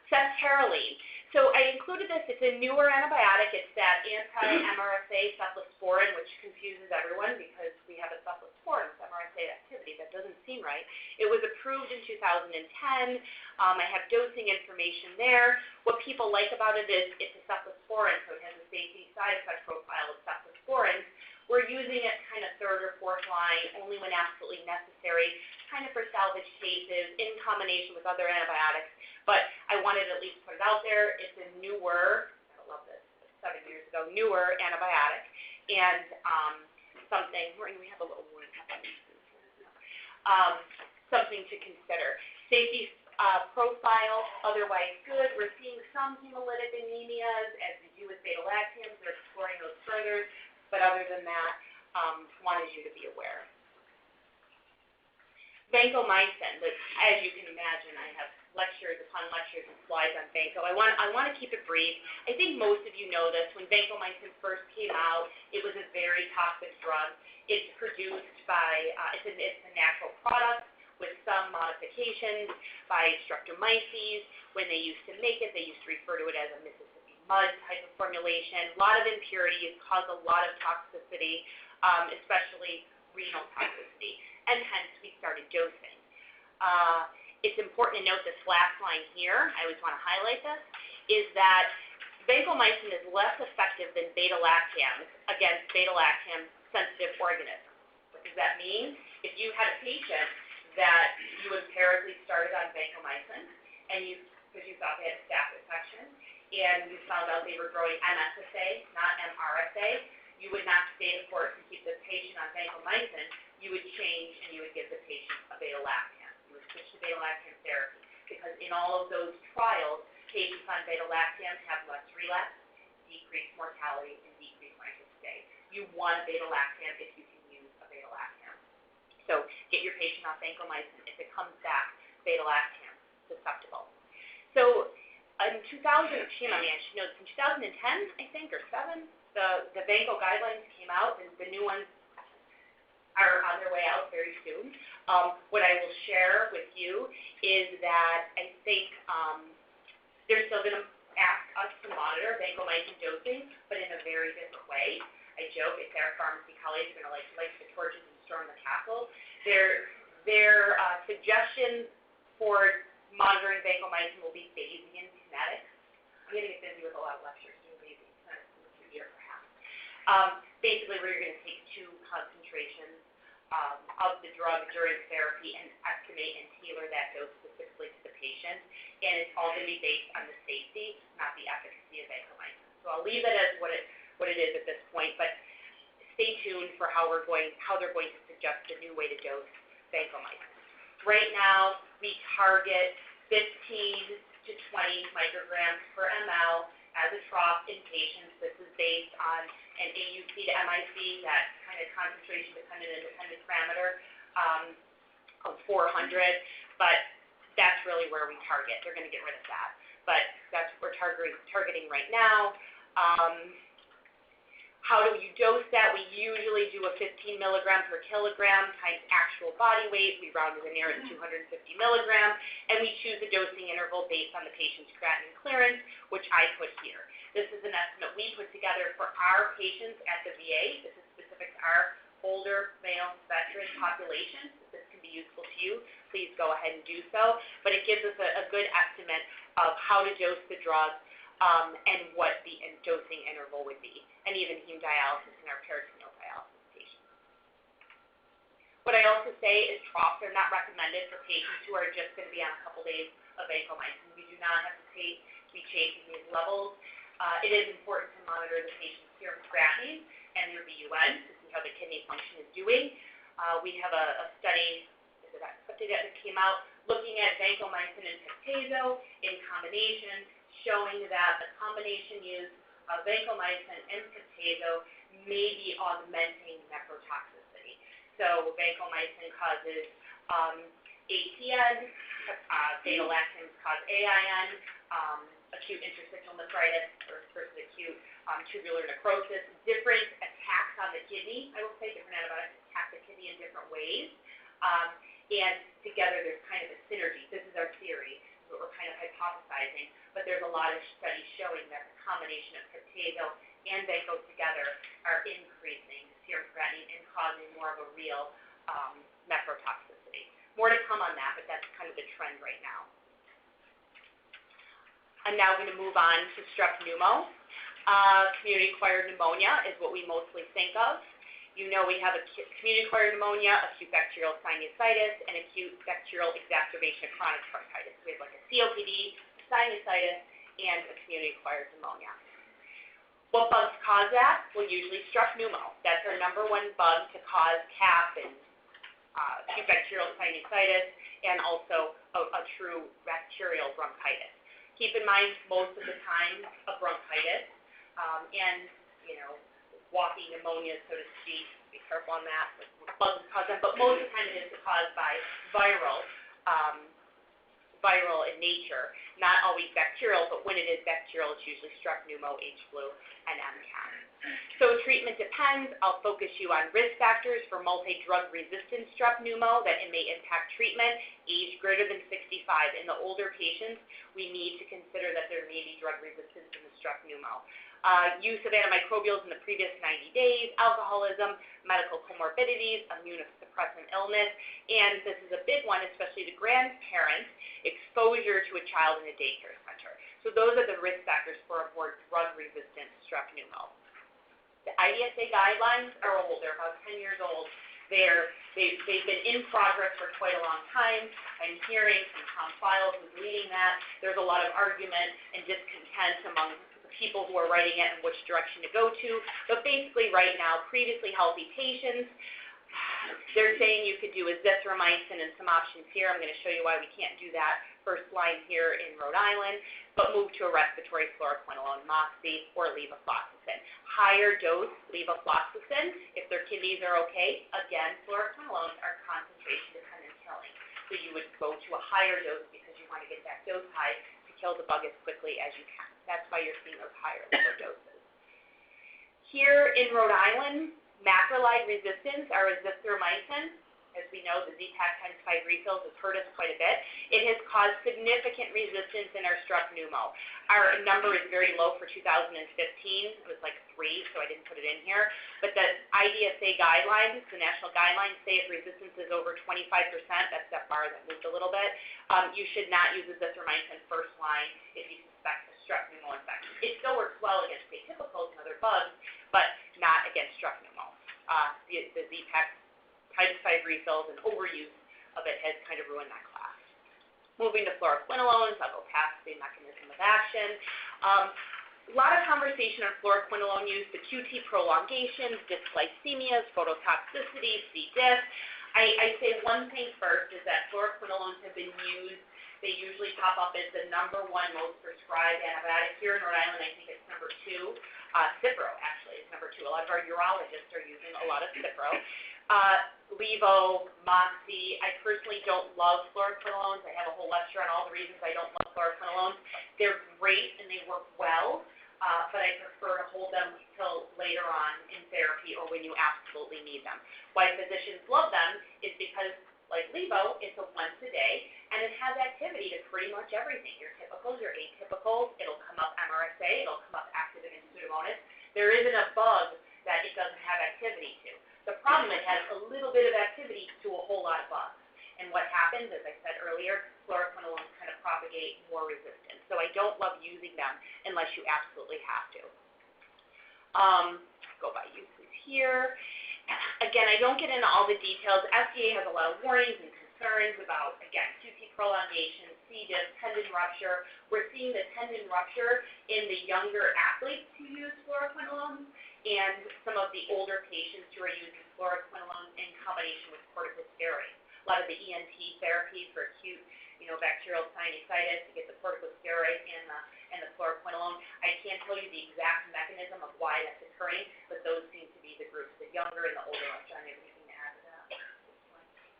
Ceftaroline. So I included this. It's a newer antibiotic. It's that anti-MRSA cephalosporin, which confuses everyone because we have a cephalosporin with MRSA activity. That doesn't seem right. It was approved in 2010. I have dosing information there. What people like about it is it's a cephalosporin, so it has a safety side effect profile of cephalosporin. We're using it kind of third or fourth line, only when absolutely necessary, kind of for salvage cases in combination with other antibiotics. But I wanted to at least put it out there. It's a newer, I love this, 7 years ago, newer antibiotic. And something, we have a little word, something to consider. Safety profile, otherwise good. We're seeing some hemolytic anemias as we do with beta-lactams. We're exploring those further. But other than that, wanted you to be aware. Vancomycin, as you can imagine, I have lectures upon lectures and slides on vanco. I want to keep it brief. I think most of you know this. When vancomycin first came out, it was a very toxic drug. It's produced by, it's a natural product with some modifications by Streptomyces. When they used to make it, they used to refer to it as a Mississippi mud type of formulation. A lot of impurities cause a lot of toxicity, especially renal toxicity, and hence we started dosing. It's important to note this last line here, I always want to highlight this, is that vancomycin is less effective than beta-lactams against beta-lactam sensitive organisms. What does that mean? If you had a patient that you empirically started on vancomycin, and because you thought they had a staph infection, and you found out they were growing MSSA, not MRSA, you would not stay the course and keep the patient on vancomycin. You would change and you would give the patient a beta-lactam. You would switch to beta-lactam therapy because in all of those trials, patients on beta-lactam have less relapse, decreased mortality, and decreased length of stay. You want a beta-lactam if you can use a beta-lactam. So get your patient off vancomycin if it comes back beta-lactam susceptible. So in 2000, I should know this, in 2010, I think, or 7, the vanco guidelines came out, and the new ones are on their way out very soon. What I will share with you is that I think they're still going to ask us to monitor vancomycin dosing, but in a very different way. I joke, if our pharmacy colleagues are going to light the torches and storm the castle. Their suggestions for monitoring vancomycin will be Bayesian kinetics. I'm going to get busy with a lot of lectures doing Bayesian kinetics in the future, perhaps. Basically, where you're going to take 2 concentrations of the drug during therapy and estimate and tailor that dose specifically to the patient. And it's all going to be based on the safety, not the efficacy of vancomycin. So I'll leave it as what it is at this point, but stay tuned for how they're going to suggest a new way to dose vancomycin. Right now, we target 15 to 20 micrograms per ml as a trough in patients. This is based on an AUC to MIC, that kind of concentration-dependent independent parameter of 400, but that's really where we target. They're going to get rid of that, but that's what we're targeting right now. How do you dose that? We usually do a 15 milligram per kilogram times actual body weight. We round to the nearest 250 milligrams, and we choose a dosing interval based on the patient's creatinine clearance, which I put here. This is an estimate we put together for our patients at the VA. This is specific to our older male veteran population. If this can be useful to you, please go ahead and do so. But it gives us a good estimate of how to dose the drug and what the dosing interval would be, and even hemodialysis in our peritoneal dialysis patients. What I also say is troughs are not recommended for patients who are just going to be on a couple days of vancomycin. We do not hesitate to be chasing these levels. It is important to monitor the patient's serum creatinine and their BUN to see how the kidney function is doing. We have a study that came out looking at vancomycin and Peptazo in combination, showing that the combination use of vancomycin and Peptazo may be augmenting nephrotoxicity. So vancomycin causes ATN, beta-lactams cause AIN, acute interstitial nephritis versus acute tubular necrosis. Different attacks on the kidney, I will say, different antibiotics attack the kidney in different ways. And together there's kind of a synergy. This is our theory, what we're kind of hypothesizing, but there's a lot of studies showing that the combination of Peptazo and Vanco together are increasing serum creatinine and causing more of a real nephrotoxicity. More to come on that, but that's kind of the trend right now. I'm now going to move on to strep pneumo. Community-acquired pneumonia is what we mostly think of. You know we have a community-acquired pneumonia, acute bacterial sinusitis, and acute bacterial exacerbation of chronic bronchitis. We have like a COPD, sinusitis, and a community-acquired pneumonia. What bugs cause that? Well, usually strep pneumo. That's our number one bug to cause CAP and acute bacterial sinusitis, and also a true bacterial bronchitis. Keep in mind, most of the time, a bronchitis and, walking pneumonia, so to speak, be careful on that, bugs cause them, but most of the time it is caused by viral in nature, not always bacterial, but when it is bacterial, it's usually strep pneumo, H. flu, and MCAP. So treatment depends. I'll focus you on risk factors for multi-drug resistant strep pneumo that it may impact treatment. Age greater than 65. In the older patients, we need to consider that there may be drug resistance in the strep pneumo. Use of antimicrobials in the previous 90 days, alcoholism, medical comorbidities, immunosuppressant illness, and this is a big one, especially the grandparents, exposure to a child in a daycare center. So those are the risk factors for a more drug-resistant strep pneumo. The IDSA guidelines are old. They're about 10 years old. They've been in progress for quite a long time. I'm hearing from Tom Files, who's leading that. There's a lot of argument and discontent among the people who are writing it and which direction to go to. But basically right now, previously healthy patients, they're saying you could do azithromycin and some options here. I'm going to show you why we can't do that first line here in Rhode Island, but move to a respiratory fluoroquinolone, moxie, or levofloxacin. Higher dose levofloxacin, if their kidneys are okay, again, fluoroquinolones are concentration-dependent killing. So you would go to a higher dose because you want to get that dose high to kill the bug as quickly as you can. That's why you're seeing those higher level doses. Here in Rhode Island, macrolide resistance are azithromycin. As we know, the Z-Pak times 5 refills has hurt us quite a bit. It has caused significant resistance in our strep pneumo. Our number is very low for 2015. It was like 3, so I didn't put it in here. But the IDSA guidelines, the national guidelines, say if resistance is over 25%, that's that bar that moved a little bit, you should not use azithromycin first line if you suspect a strep pneumo infection. It still works well against atypicals and other bugs, but not against strep pneumo. The Z-Pak times 5 refills and overuse of it has kind of ruined that class. Moving to fluoroquinolones, I'll go past the mechanism of action. A lot of conversation on fluoroquinolone use, the QT prolongations, dysglycemias, phototoxicity, C. diff. I say one thing first is that fluoroquinolones have been used. They usually pop up as the #1 most prescribed antibiotic. Here in Rhode Island, I think it's number 2. Cipro, actually, is number 2. A lot of our urologists are using a lot of Cipro. Levo, Moxie. I personally don't love fluoroquinolones. I have a whole lecture on all the reasons I don't love fluoroquinolones. They're great and they work well, but I prefer to hold them until later on in therapy or when you absolutely need them. Why physicians love them is because, like Levo, it's a once a day, and it has activity to pretty much everything. Your typicals, your atypicals, it'll come up MRSA, it'll come up activin and Pseudomonas. There isn't a bug that it doesn't have activity to. The problem using them unless you absolutely have to. Go by uses here. Again, I don't get into all the details. FDA has a lot of warnings and concerns about, again, QT prolongation, C. diff, tendon rupture. We're seeing the tendon rupture in the younger athletes who use fluoroquinolones and some of the older patients who are using fluoroquinolones in combination with corticosteroids. A lot of the ENT therapy for acute, bacterial sinusitis, you get the corticosteroid and the fluoroquinolone. I can't tell you the exact mechanism of why that's occurring, but those seem to be the groups, the younger and the older ones. John, you have anything to add to that?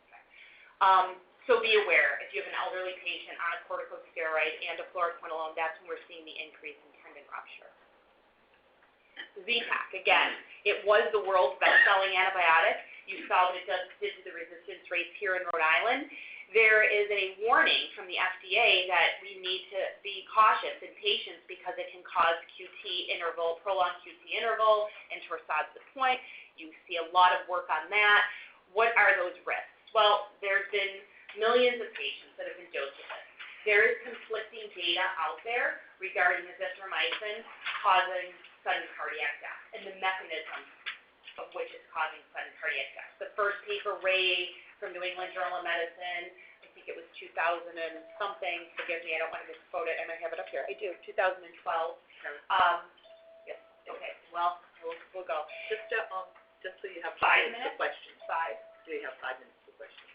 Okay. So be aware, if you have an elderly patient on a corticosteroid and a fluoroquinolone, that's when we're seeing the increase in tendon rupture. Z-Pak, again, it was the world's best-selling antibiotic. You saw what it did to the resistance rates here in Rhode Island. There is a warning from the FDA that we need to be cautious in patients because it can cause QT interval, prolonged QT interval, and torsades de pointe. You see a lot of work on that. What are those risks? Well, there's been millions of patients that have been dosed with it. There is conflicting data out there regarding azithromycin causing sudden cardiac death and the mechanism of which is causing sudden cardiac death. The first paper, Ray, from New England Journal of Medicine, I think it was 2000 and something, forgive me, I don't want to misquote it, I might have it up here, I do, 2012. Yes, okay, well, we'll go. Just so you have 5 minutes for questions. 5. Do you have 5 minutes for questions?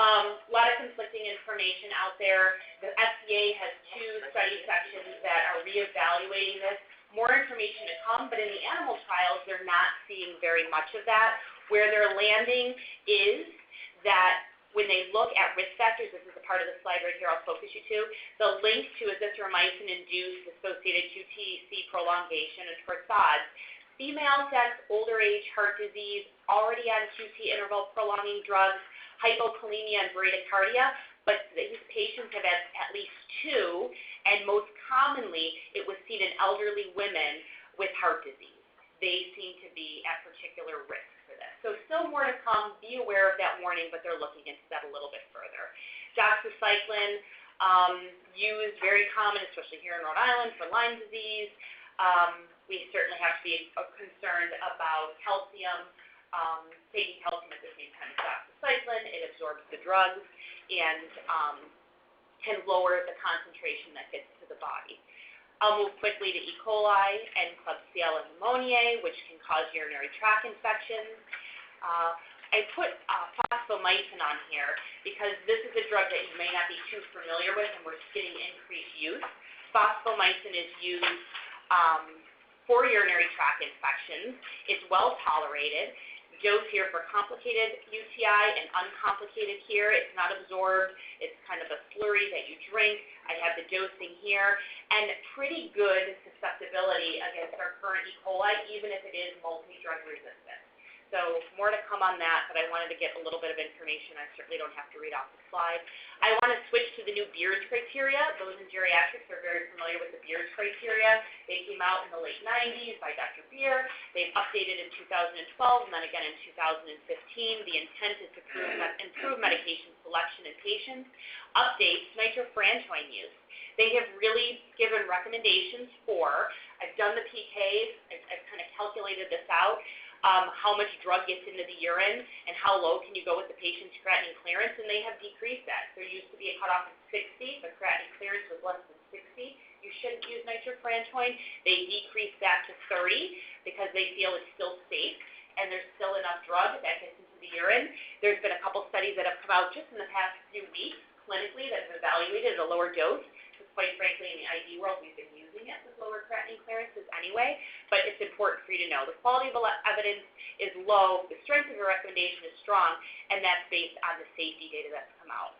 A lot of conflicting information out there. The FDA has 2 study sections that are reevaluating this. More information to come, but in the animal trials, they're not seeing very much of that. Where they're landing is that when they look at risk factors, this is a part of the slide right here I'll focus you to, the link to azithromycin-induced associated QTc prolongation and torsades. Female sex, older age, heart disease, already on QT interval prolonging drugs, hypokalemia and bradycardia, but these patients have had at least 2, and most commonly it was seen in elderly women with heart disease. They seem to be at particular risk for this. So still more to come. Be aware of that warning, but they're looking into that a little bit further. Doxycycline, used very common, especially here in Rhode Island, for Lyme disease. We certainly have to be concerned about calcium, taking calcium at the same time as doxycycline. It absorbs the drugs and can lower the concentration that gets to the body. I'll move quickly to E. coli and Klebsiella pneumoniae, which can cause urinary tract infections. I put phosphomycin on here because this is a drug that you may not be too familiar with, and we're getting increased use. Phosphomycin is used for urinary tract infections. It's well tolerated. Dose here for complicated UTI and uncomplicated here. It's not absorbed. It's kind of a slurry that you drink. I have the dosing here. And pretty good susceptibility against our current E. coli, even if it is multi-drug resistant. So more to come on that, but I wanted to get a little bit of information. I certainly don't have to read off the slide. I want to switch to the new Beers criteria. Those in geriatrics are very familiar with the Beers criteria. They came out in the late 90s by Dr. Beer. They've updated in 2012 and then again in 2015. The intent is to improve medication selection in patients. Updates nitrofurantoin use. They have really given recommendations for, I've done the PKs, I've kind of calculated this out, how much drug gets into the urine and how low can you go with the patient's creatinine clearance, and they have decreased that. There used to be a cutoff of 60, the creatinine clearance was less than 60. You shouldn't use nitrofurantoin. They decreased that to 30 because they feel it's still safe and there's still enough drug that gets into the urine. There's been a couple studies that have come out just in the past few weeks clinically that have evaluated a lower dose. Quite frankly, in the ID world, we've been using it with lower creatinine clearances anyway, but it's important for you to know. The quality of evidence is low, the strength of your recommendation is strong, and that's based on the safety data that's come out.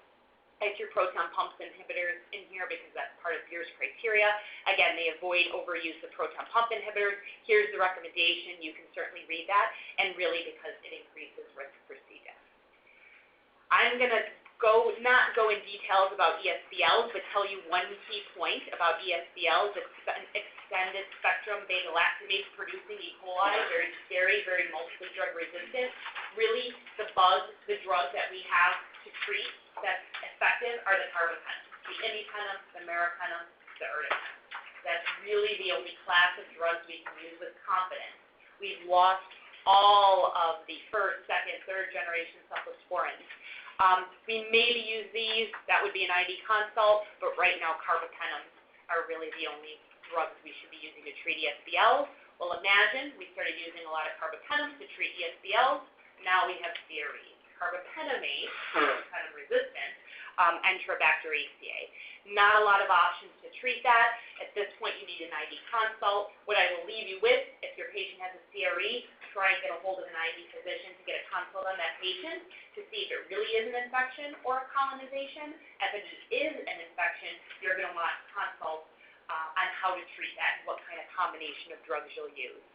I have your proton pump inhibitors in here because that's part of Beer's criteria. Again, they avoid overuse of proton pump inhibitors. Here's the recommendation. You can certainly read that, and really because it increases risk for C. diff. I'm going to not go in details about ESBLs, but tell you one key point about ESBLs, extended spectrum beta-lactamase producing E. coli, very, very multiply drug resistant. Really, the drug that we have to treat that's effective are the carbapenems, the imipenem, the meropenem, the ertapenem. really the only class of drugs we can use with confidence. We've lost all of the first, second, third generation cephalosporins. We maybe use these, that would be an ID consult, but right now carbapenems are really the only drugs we should be using to treat ESBLs. Well, imagine we started using a lot of carbapenems to treat ESBLs. Now we have CRE. Carbapenemate, carbapenem resistant, Enterobacter ACA. Not a lot of options to treat that. At this point, you need an ID consult. What I will leave you with, if your patient has a CRE, try and get a hold of an ID physician to get a consult on that patient to see if it really is an infection or a colonization. If it is an infection, you're going to want consults on how to treat that and what kind of combination of drugs you'll use.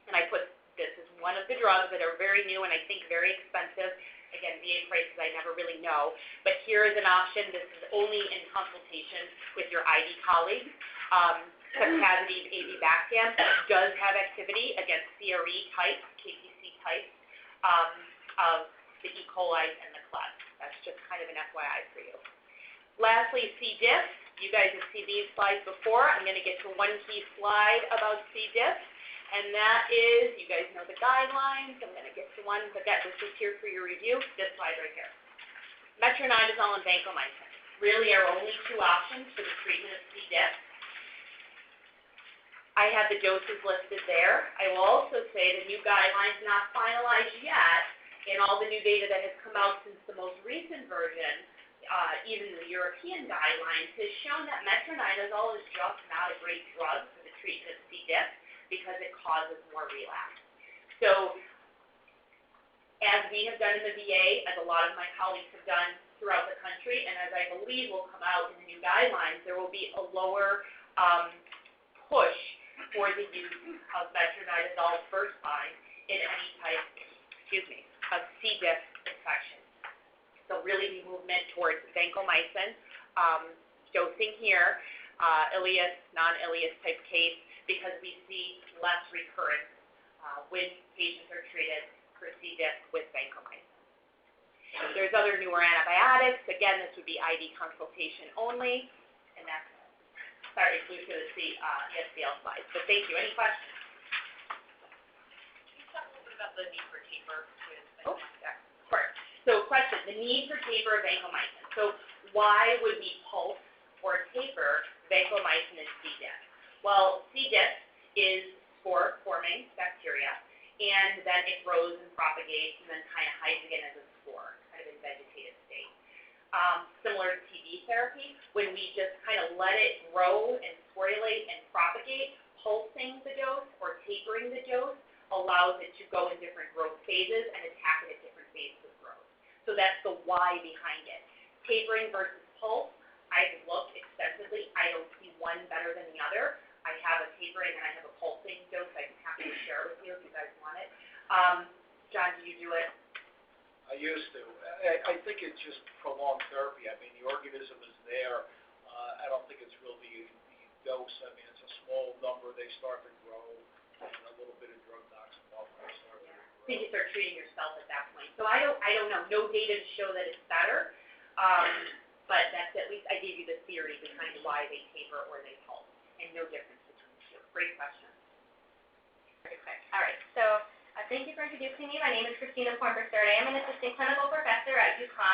And I put this as one of the drugs that are very new and I think very expensive. Again, VA prices I never really know, but here is an option. This is only in consultation with your ID colleagues. Ceftazidime avibactam does have activity against CRE types, KPC types of the E. coli and the clades. That's just kind of an FYI for you. Lastly, C. diff. You guys have seen these slides before. I'm going to get to one key slide about C. diff. And that is, you guys know the guidelines. I'm going to get to one, but this is here for your review. This slide right here. Metronidazole and vancomycin really are only two options for the treatment of C. diff. I have the doses listed there. I will also say the new guidelines not finalized yet, and all the new data that has come out since the most recent version, even the European guidelines, has shown that metronidazole is just not a great drug for the treatment of C. diff, because it causes more relapse. So, as we have done in the VA, as a lot of my colleagues have done throughout the country, and as I believe will come out in the new guidelines, there will be a lower push for the use of metronidazole first line in any type, of C. diff infection. So really the movement towards vancomycin, dosing here, ileus, non-ileus type case, because we see less recurrence when patients are treated for C. diff with vancomycin. There's other newer antibiotics. Again, this would be ID consultation only, and that's, sorry, flew through the ESBL slides, but thank you. Any questions? Can you talk a little bit about the need for taper with Oh, yeah, of course. So question, the need for taper of vancomycin. So why would we pulse or taper vancomycin in C. diff? Well, C. diff is spore-forming bacteria, and then it grows and propagates and then kind of hides again as a spore, kind of in vegetative state. Similar to TB therapy, when we just kind of let it grow and sporulate and propagate, pulsing the dose or tapering the dose allows it to go in different growth phases and attack it at different phases of growth. So that's the why behind it. Tapering versus pulse, I've looked extensively. I don't see one better than the other. I have a tapering and I have a pulsing dose. I'm happy to share it with you if you guys want it. John, do you do it? I used to. I think it's just prolonged therapy. I mean, the organism is there. I don't think it's really the dose. I mean, it's a small number. They start to grow, and a little bit of drug knocks them off when they start to grow. I think you start treating yourself at that point. So I don't know. No data to show that it's better. But that's at least I gave you the theory behind why they taper or they pulse, and no difference between the two. Great question. Very quick. All right. So thank you for introducing me. My name is Christina Pornberg. I am an assistant clinical professor at UConn.